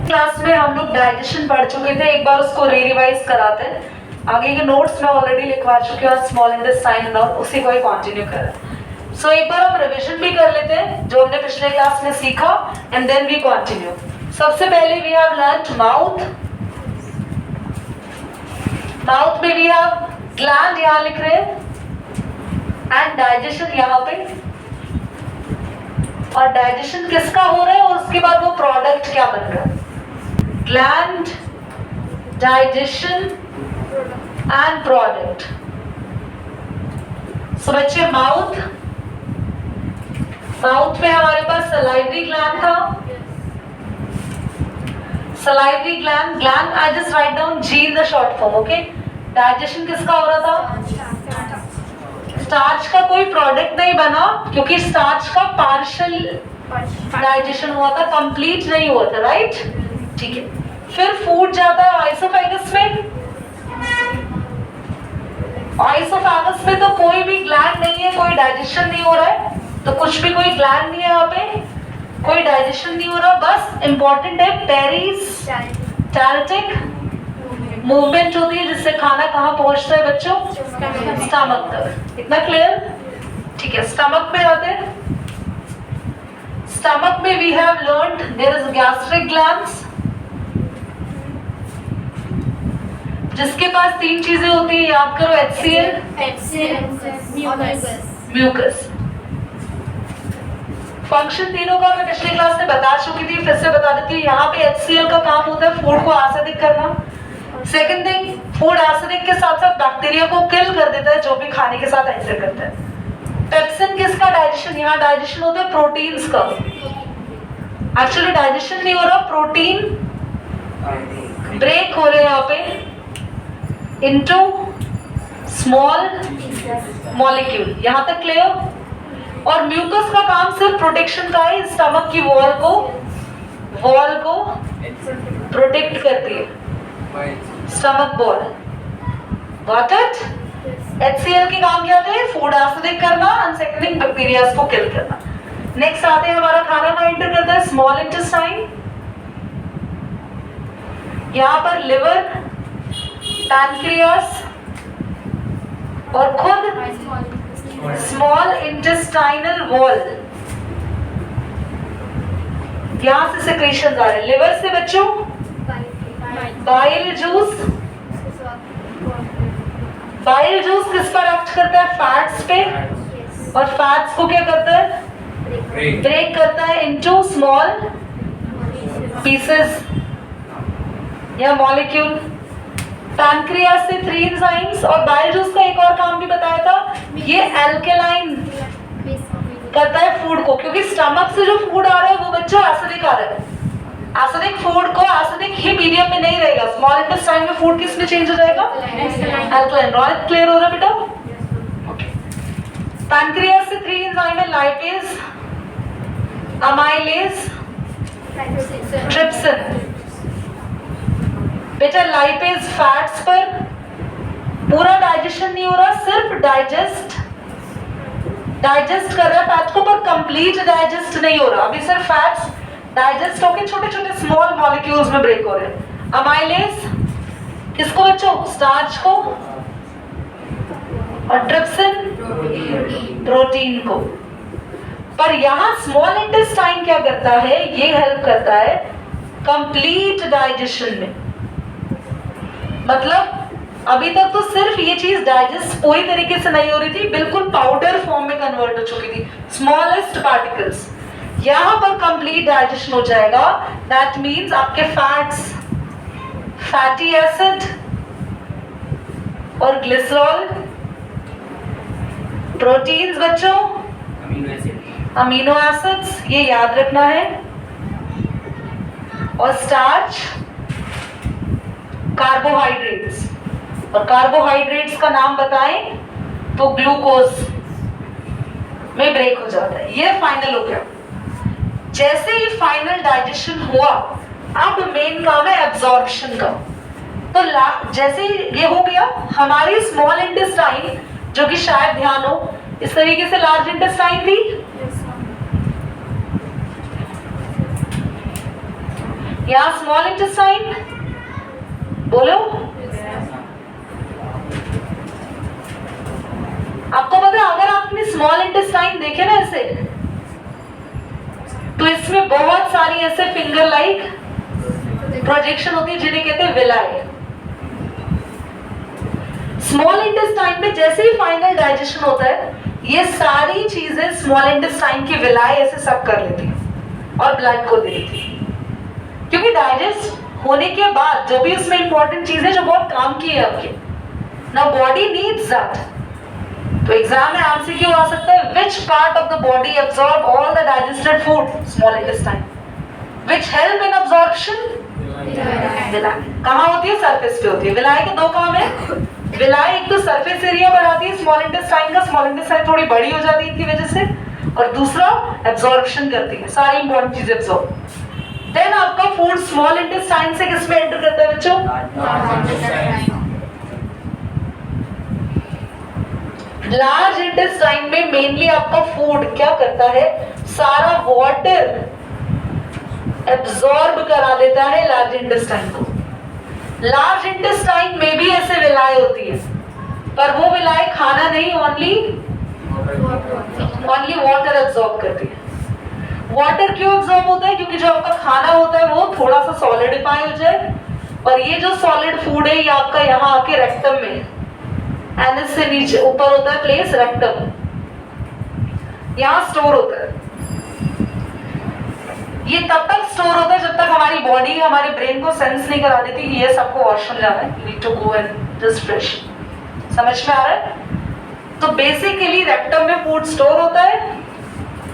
Class में हम लोग डाइजेशन पढ़ चुके थे, एक बार उसको रिवाइज कराते हैं। आगे के नोट्स में ऑलरेडी लिखवा चुके हैं, स्मॉल इंटेस्टाइन और उसी को ही कंटिन्यू करें। सो एक बार हम रिवीजन भी कर लेते हैं जो हमने पिछले क्लास में सीखा एंड देन वी कंटिन्यू। सबसे पहले we have learned mouth. Mouth में वी हैव ग्लैंड, यहां लिख रहे हैं, एंड डाइजेशन यहां पे। और डाइजेशन किसका हो रहा है और उसके बाद वो प्रोडक्ट क्या बन रहा है। Gland, digestion and product. So बच्चे माउथ, माउथ में हमारे पास सलाइवरी ग्लैंड था। Salivary gland, gland I just write down G in the short form, okay. Digestion किसका हो रहा था। स्टार्च का कोई प्रोडक्ट नहीं बना क्योंकि स्टार्च का पार्शियल डाइजेशन हुआ था, कंप्लीट नहीं हुआ था, राइट। ठीक है, फिर फूड जाता है आइसोफेगस में। आइसोफेगस में तो कोई भी ग्लैंड नहीं है, कोई डाइजेशन नहीं हो रहा है, तो कुछ भी कोई ग्लैंड नहीं है यहाँ पे, कोई डाइजेशन नहीं हो रहा। बस इंपॉर्टेंट है पेरिस्टाल्टिक मूवमेंट होती है जिससे खाना कहाँ पहुंचता है बच्चों, स्टमक तक। इतना क्लियर। ठीक है, स्टमक में आते हैं। स्टमक में we have learned there is gastric glands, जिसके पास तीन चीजें होती है, याद करो, HCl, म्यूकस। फंक्शन तीनों का मैं पिछली क्लास में बता चुकी थी, फिर से बता देती हूँ। यहाँ पे HCl का काम होता है फूड को एसिडिक करना। सेकंड थिंग, फूड एसिडिक के साथ साथ बैक्टीरिया को किल कर देता है जो भी खाने के साथ एंटर करता है। पेप्सिन किसका डाइजेशन, यहाँ डाइजेशन होता है प्रोटीन्स का। एक्चुअली डाइजेशन नहीं हो रहा, प्रोटीन ब्रेक हो रहे हैं यहाँ पे इनटू स्मॉल मॉलिक्यूल। यहाँ तक क्लियर। और म्यूकस का काम सिर्फ प्रोटेक्शन का है, स्टमक की वॉल को प्रोटेक्ट करती है, stomach wall. Got it. HCl के काम क्या थे, फूड एसिडिक करना एंड सेकंड थिंग बैक्टीरिया को किल करना। नेक्स्ट आते हैं, हमारा खाना का एंटर करता है स्मॉल इंटेस्टाइन। यहाँ पर लिवर, पैनक्रियास और खुद स्मॉल इंटेस्टाइनल वॉल, यहां से सेक्रेशन आ रहे हैं। लिवर से बच्चों बाइल जूस, बाइल जूस किस पर एक्ट करता है, फैट्स पे, और फैट्स को क्या करता है, ब्रेक करता है इनटू स्मॉल पीसेस या मॉलिक्यूल। पैनक्रियास से 3 एंजाइम्स, और बाइल जूस का एक और काम भी बताया था, ये एल्केलाइन करता है फूड को, क्योंकि स्टमक से जो फूड आ रहा है वो बच्चों एसिडिक आ रहा है। एसिडिक फूड को एसिडिक ही मीडियम में नहीं रहेगा, स्मॉल इंटेस्टाइन में फूड किस में चेंज हो जाएगा, एल्कलाइन। रॉयल क्लियर हो रहा है बेटा। पैनक्रियास से 3 एंजाइम है, लाइपेज, अमाइलेज, ट्रिप्सिन। बेटा लाइपेज फैट्स पर पूरा डाइजेशन नहीं हो रहा, सिर्फ डाइजेस्ट कर रहा है फैट को, पर कंप्लीट डाइजेस्ट नहीं हो रहा। अभी सिर्फ फैट्स डाइजेस्ट होकर छोटे छोटे स्मॉल मॉलिक्यूल्स में ब्रेक हो रहे हैं। अमाइलेज किसको बच्चों, स्टार्च को, और ट्रिप्सिन प्रोटीन को। पर यहां स्मॉल इंटेस्टाइन क्या करता है, ये हेल्प करता है कंप्लीट डाइजेशन में। मतलब अभी तक तो सिर्फ ये चीज डाइजेस्ट पूरी तरीके से नहीं हो रही थी, बिल्कुल पाउडर फॉर्म में कन्वर्ट हो चुकी थी, स्मॉलेस्ट पार्टिकल्स। यहां पर कंप्लीट डाइजेशन हो जाएगा। दैट मींस आपके फैट्स, फैटी एसिड और ग्लिसरॉल, प्रोटीन्स बच्चों, अमीनो एसिड्स, ये याद रखना है, और स्टार्च, कार्बोहाइड्रेट्स। और कार्बोहाइड्रेट्स का नाम बताएं तो ग्लूकोज में ब्रेक हो जाता है। ये फाइनल हो गया। जैसे ही फाइनल डाइजेशन हुआ, अब मेन काम है एब्जॉर्प्शन का। तो जैसे ये हो गया, हमारी स्मॉल इंटेस्टाइन, जो कि शायद ध्यान हो इस तरीके से लार्ज इंटेस्टाइन थी, यहाँ स्मॉल इंटेस्टाइन, बोलो। आपको पता है अगर आपने स्मॉल इंटेस्टाइन देखे ना ऐसे, तो इसमें बहुत सारी ऐसे फिंगर लाइक प्रोजेक्शन होती है जिन्हें कहते हैं विलाई। स्मॉल इंटेस्टाइन में जैसे ही फाइनल डाइजेशन होता है, ये सारी चीजें स्मॉल इंटेस्टाइन की विलाई ऐसे सक कर लेती है और ब्लड को दे देती है, क्योंकि डाइजेस्ट होने के बाद जो भी उसमें इंपॉर्टेंट चीजें जो बहुत काम की है आपके, ना बॉडी नीड्स दैट। तो एग्जाम में एमसीक्यू आ सकता है, which part of the body absorb all the digested food? Small intestine. Which help in absorption? Villi. कहाँ होती है? सरफेस पे होती है। विलाई के दो काम है। विलाई एक तो सरफेस एरिया बढ़ाती है स्मॉल इंटेस्टाइन का, स्मॉल इंटेस्टाइन थोड़ी बड़ी हो जाती है इनकी वजह से, और दूसरा एब्जॉर्प्शन करती है सारी इंपॉर्टेंट चीजें एब्जॉर्ब। देन आपका फूड स्मॉल इंटेस्टाइन से किसमें एंटर करता है बच्चों? लार्ज इंटेस्टाइन में मेनली आपका फूड क्या करता है? सारा वाटर एब्जॉर्ब करा देता है लार्ज इंटेस्टाइन को। लार्ज इंटेस्टाइन में भी ऐसे विलाय होती है, पर वो विलाय खाना नहीं, ओनली वाटर एब्जॉर्ब करती है। वाटर क्यों एब्जॉर्ब होता है? क्योंकि जो आपका खाना होता है वो थोड़ा सा सॉलिडिफाई हो जाए, और ये जो सॉलिड फूड है ये आपका यहाँ आके रेक्टम में, एनस से नीचे ऊपर होता है प्लेस रेक्टम, यहाँ स्टोर होता है। ये तब तक स्टोर होता है जब तक हमारी बॉडी हमारे ब्रेन को सेंस नहीं करा देती कि ये सबको वॉशरूम जाना है, you need to go and just fresh. समझ में आ रहा है? तो बेसिकली रेक्टम में फूड स्टोर होता है,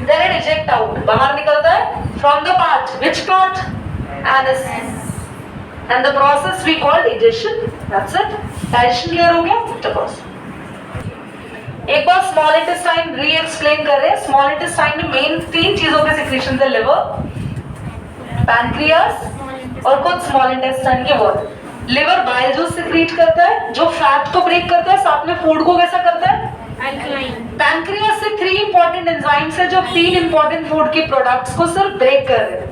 देन इट इजेक्ट आउट, बाहर निकलता है from the part, which part? Anus, and the process we call digestion. That's it. Digestion clear हो गया? The process. एक बार स्मॉल इंटेस्टाइन री एक्सप्लेन कर रहे हैं। स्मॉल इंटेस्टाइन में मेन 3 चीजों के सिक्रीशन है, लिवर, पैनक्रियास और कुछ स्मॉल इंटेस्टाइन के wall. Liver bile juice secrete करता है जो फैट को ब्रेक करता है, साथ में फूड को कैसा करता है? पैनक्रियास से 3 इंपॉर्टेंट एंजाइम्स है जो 3 इंपॉर्टेंट फूड के प्रोडक्ट्स को सिर्फ ब्रेक कर रहे हैं।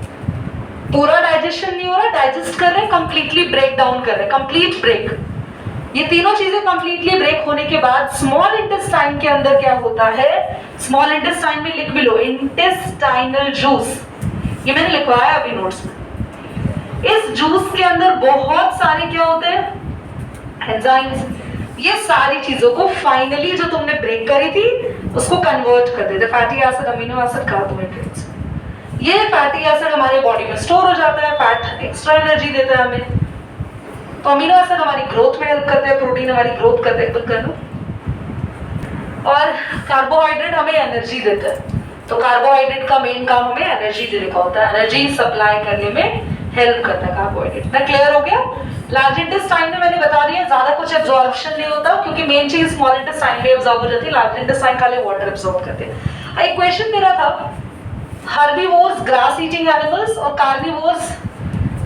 पूरा डाइजेशन नहीं हो रहा, डाइजेस्ट कर रहे हैं, कंप्लीटली ब्रेक डाउन कर रहे हैं, कंप्लीट ब्रेक। ये तीनों चीजें कंप्लीटली ब्रेक होने के बाद स्मॉल इंटेस्टाइन के अंदर क्या होता है? स्मॉल इंटेस्टाइन में लिख भी लो, इंटेस्टाइनल जूस, ये मैंने लिखवाया अभी नोट्स में। इस जूस के अंदर बहुत सारे क्या होते हैं? एंजाइम्स। ये सारी चीजों को फाइनली जो तुमने ब्रेक करी थी उसको कन्वर्ट कर देते, fatty acid, amino acid, carbohydrates. ये फैटी एसिड हमारे बॉडी में स्टोर हो जाता है, फैट एक्स्ट्रा एनर्जी देता है हमें, तो अमीनो एसिड हमारी ग्रोथ में हेल्प करते हैं, प्रोटीन हमारी ग्रोथ करते हैं, और कार्बोहाइड्रेट हमें एनर्जी देता है। तो कार्बोहाइड्रेट का मेन काम हमें एनर्जी देने का होता है, एनर्जी सप्लाई करने में हेल्प करता है कार्बोहाइड्रेट। ना क्लियर हो गया? लार्ज इंटेस्टाइन में मैंने बता दिया ज्यादा कुछ एब्जॉर्प्शन नहीं होता, क्योंकि मेन चीज स्मॉल इंटेस्टाइन में एब्जॉर्ब हो जाती है, लार्ज इंटेस्टाइन खाली वाटर एब्जॉर्ब करते हैं। एक क्वेश्चन मेरा था, हर्बीवोर्स ग्रास ईटिंग एनिमल्स और कार्निवोर्स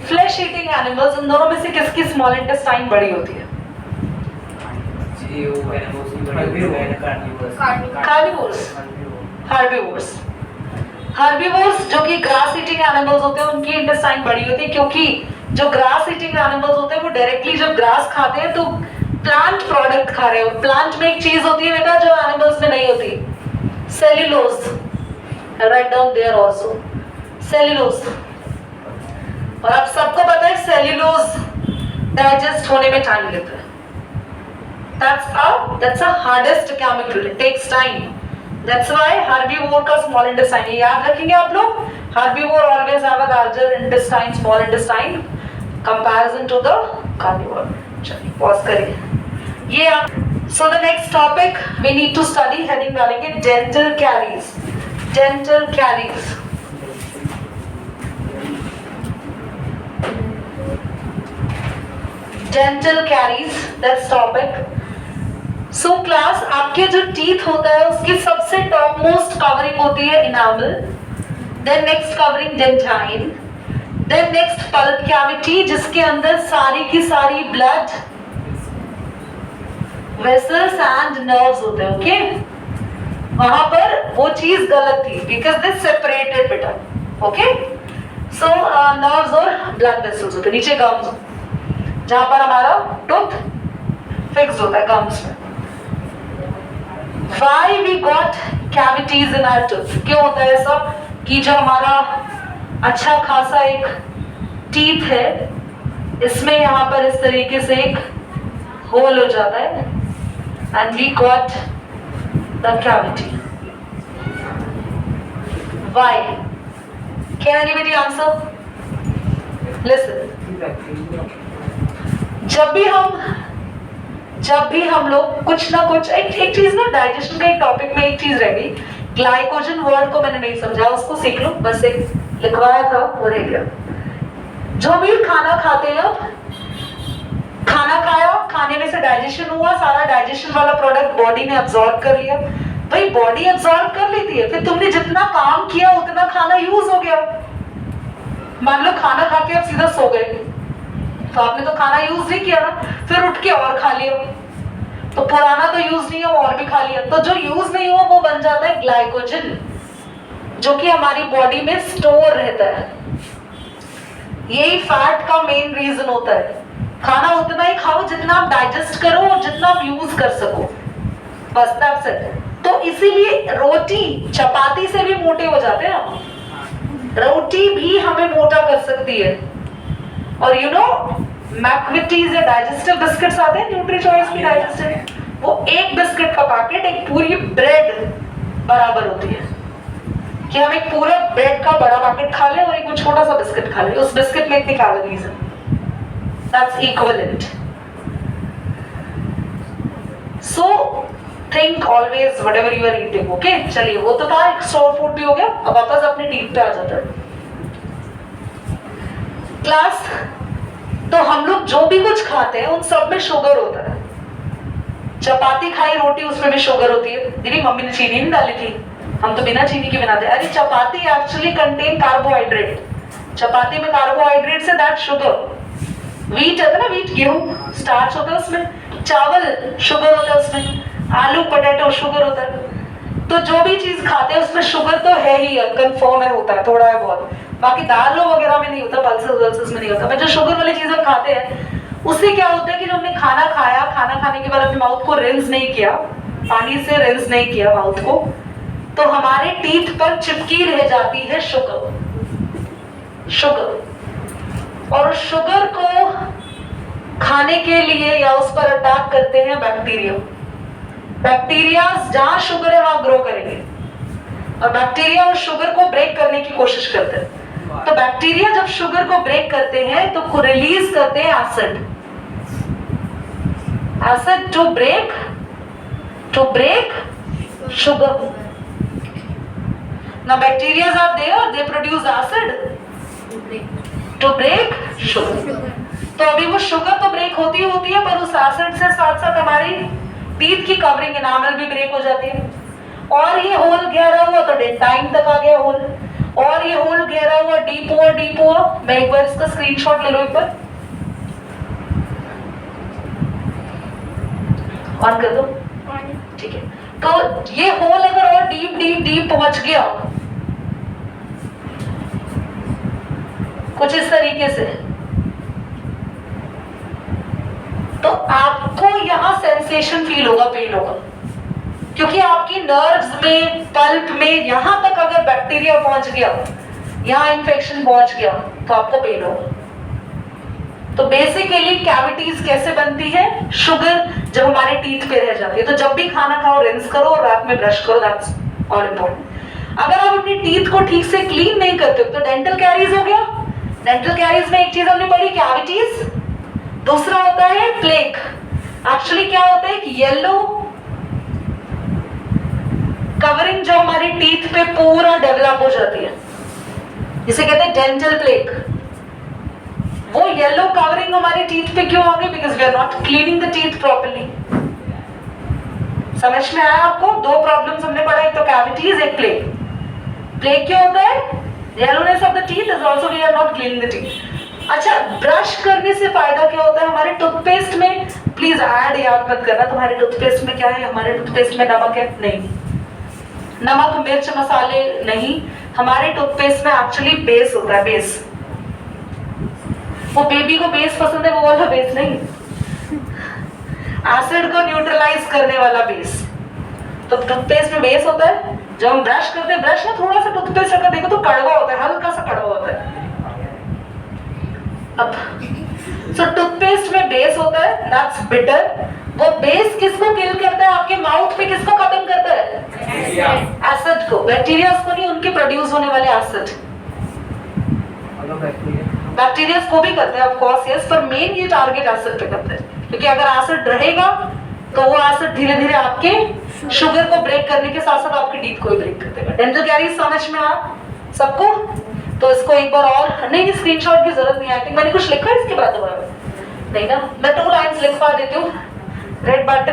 फ्लैश ईटिंग एनिमल्स, उन दोनों में से किसकी स्मॉल इंटेस्टाइन बड़ी होती है? कार्निवोर्स। हर्बीवोर्स। हर्बीवोर्स जो कि ग्रास ईटिंग एनिमल्स होते हैं उनकी इंटेस्टाइन बड़ी होती है, क्योंकि जो ग्रास ईटिंग एनिमल्स होते हैं वो डायरेक्टली जब ग्रास खाते हैं तो प्लांट प्रोडक्ट खा रहे हो। प्लांट में एक चीज होती है बेटा जो एनिमल्स में नहीं होती, cellulose. Right down there also, cellulose. और आप सबको पता है सेल्यूलोज डाइजेस्ट होने में टाइम लेता है। That's a hardest chemical. It takes time. That's why herbivore का small intestine, याद रखेंगे आप लोग, herbivore always have a larger intestine, small intestine, comparison to the carnivore. चलिए pause करिए। ये आप, so the next topic we need to study, heading डालेंगे dental caries. Dental caries. Dental caries, that's topic. So class, आपके जो teeth होता है उसकी सबसे टॉप मोस्ट कवरिंग होती है enamel, then next covering dentine, then next pulp cavity जिसके अंदर सारी की सारी ब्लड वेसल्स एंड नर्व्स होते हैं। ओके, वहां पर वो चीज गलत थी बिकॉज दे सेपरेटेड बेटा। ओके, सो नर्व्स और ब्लड वेसल्स होते हैं, नीचे गम्स जहां पर हमारा टूथ फिक्स होता है गम्स में। Why we got cavities in our tooth? क्यों होता है ऐसा कि जो हमारा अच्छा खासा एक टीथ है इसमें यहाँ पर इस तरीके से एक होल हो जाता है and we got the cavity. Why? Can anybody answer? Listen. जब भी हम लोग कुछ ना कुछ एक चीज ना डाइजेशन के एक टॉपिक में एक चीज रह गई, ग्लाइकोजन वर्ड को मैंने नहीं समझा, उसको सीख लो, बस एक लिखवाया था वो रह गया। जो भी खाना खाते हैं, खाना खाया, खाने में से डाइजेशन हुआ, सारा डाइजेशन वाला प्रोडक्ट बॉडी ने अब्सॉर्ब कर लिया। भाई बॉडी अब्सॉर्ब कर लेती है, फिर तुमने जितना काम किया उतना खाना यूज हो गया। मान लो खाना खा के आप सीधा सो गए, तो आपने तो खाना यूज नहीं किया ना, फिर उठ के और खा लिया, तो पुराना तो यूज नहीं हुआ और भी खा लिया, तो जो यूज नहीं हुआ वो बन जाता है ग्लाइकोजन, जो कि हमारी बॉडी में स्टोर रहता है। यही फैट का मेन रीजन होता है। खाना उतना ही खाओ जितना आप डाइजेस्ट करो और जितना आप यूज कर सको, बस दैट्स इट। तो इसीलिए रोटी चपाती से भी मोटे हो जाते हैं हम, रोटी भी हमें मोटा कर सकती है। और यू नो मैकविटीज या डाइजेस्टिव बिस्किट्स आते हैं, न्यूट्री चॉइस की डाइजेस्टिव, वो एक बिस्किट का पैकेट एक पूरी ब्रेड बराबर होती है, कि हम एक पूरा ब्रेड का बड़ा पैकेट खा लें और एक छोटा सा बिस्किट खा लें, उस बिस्किट में इतनी कैलोरीज है, that's equivalent. So think always whatever you are eating, okay. चलिए वो तो था, एक स्टोर फूड भी हो गया, अब वापस अपने टीथ पे आ जाता है। क्लास, तो हम लोग जो भी कुछ खाते हैं उन सब में शुगर होता है। चपाती खाई, रोटी, उसमें भी शुगर होती है। दीदी मम्मी ने चीनी नहीं डाली थी, हम तो बिना चीनी के बनाते हैं। अरे चपाती एक्चुअली कंटेन कार्बोहाइड्रेट, चपाती में carbohydrate say that sugar. Wheat है ना, वीट गेहूं, स्टार्च होता है उसमें, चावल शुगर होता है उसमें, आलू पोटैटो शुगर होता है। तो जो भी चीज खाते हैं उसमें शुगर तो है ही, कंफर्म है, होता है, थोड़ा है बहुत। बाकी दालों वगैरह में नहीं होता, पल्सेस वल्सेस में नहीं होता। पर जो शुगर वाली चीज हम खाते हैं उससे क्या होता है कि जब हमने खाना खाया, खाना खाने के बाद अपने माउथ को रिंस नहीं किया, पानी से रिंस नहीं किया माउथ को, तो हमारे टीथ पर चिपकी रह जाती है शुगर। और शुगर को खाने के लिए या उस पर अटैक करते हैं बैक्टीरिया। बैक्टीरिया जहां शुगर है वहां ग्रो करेंगे, और बैक्टीरिया उस शुगर को ब्रेक करने की कोशिश करते हैं। तो बैक्टीरिया जब शुगर को ब्रेक करते हैं तो रिलीज करते हैं acid to break sugar. Now bacteria are there, they produce acid to break sugar. तो अभी वो शुगर तो ब्रेक होती है, पर उस एसिड से साथ साथ हमारी टीथ की कवरिंग एनामल भी ब्रेक हो जाती है। और ये होल गहरा हुआ तो डेंटाइन तक आ गया होल, और ये होल गहरा हुआ डीप हुआ। मैं एक बार इसका स्क्रीनशॉट ले लो, एक बार ऑन कर दो, ठीक है। तो ये होल अगर और डीप पहुंच गया कुछ इस तरीके से, तो आपको यहां सेंसेशन फील होगा, पेन होगा, क्योंकि आपकी नर्व्स में, पल्प में यहां तक अगर बैक्टीरिया पहुंच गया, यहां इंफेक्शन पहुंच गया, तो आपको पेन होगा। तो बेसिकली कैविटीज कैसे बनती है? शुगर जब हमारे टीथ पे रह जाती है। तो जब भी खाना खाओ रिंस करो और रात में ब्रश करो, दैट्स ऑल इम्पोर्टेंट। अगर आप अपनी टीथ को ठीक से क्लीन नहीं करते हो तो डेंटल कैरीज हो गया। डेंटल कैरीज में एक चीज हमने पढ़ी, कैविटीज, दूसरा होता है प्लेक। एक्चुअली क्या होता है कि येलो कवरिंग जो हमारी टीथ पे पूरा डेवलप हो जाती है, इसे कहते हैं डेंटल प्लेक। वो येलो कवरिंग हमारी टीथ पे क्यों आ गई? Because we are not cleaning the teeth properly. समझ में आया आपको? दो प्रॉब्लम्स हमने पढ़ा, एक तो कैविटीज, एक प्लेक। प्लेक क्यों होता है? Yellowness of the teeth is also we are not cleaning the teeth. अच्छा, ब्रश करने से फायदा क्या होता है? हमारे टूथपेस्ट में, प्लीज ऐड याद मत करना, तुम्हारे टूथपेस्ट में क्या है? हमारे टूथपेस्ट में नमक है? नहीं, नमक मिर्च मसाले नहीं, हमारे टूथपेस्ट में एक्चुअली बेस होता है, बेस। वो बेबी को बेस पसंद है, वो वाला बेस नहीं, एसिड को न्यूट्रलाइज करने वाला बेस। तो टूथपेस्ट में बेस होता है। जब हम ब्रश करते हैं, ब्रश में थोड़ा सा टूथपेस्ट अगर देखो तो कड़वा होता है, हल्का सा कड़वा होता है। अब सो टूथपेस्ट में बेस होता है, दैट्स बिटर। वो बेस किसको किल करता है? आपके माउथ पे किसको खत्म करता है? एसिड को, बैक्टीरिया को नहीं, उनके प्रोड्यूस होने वाले एसिड। बैक्टीरिया को भी करते हैं ऑफ कोर्स, यस, पर मेन ये टारगेट एसिड पे करते हैं, क्योंकि अगर एसिड रहेगा तो वो एसिड धीरे धीरे आपके शुगर को ब्रेक करने के साथ साथ आपके टीथ को भी ब्रेक कर देगा। डेंटल कैरीज समझ में आ सबको? तो इसको एक बार और, नहीं स्क्रीनशॉट की जरूरत नहीं है, आई थिंक मैंने कुछ लिखा है इसके बाद दोबारा नहीं ना, मैं 2 लाइंस लिखवा देती हूँ। Red button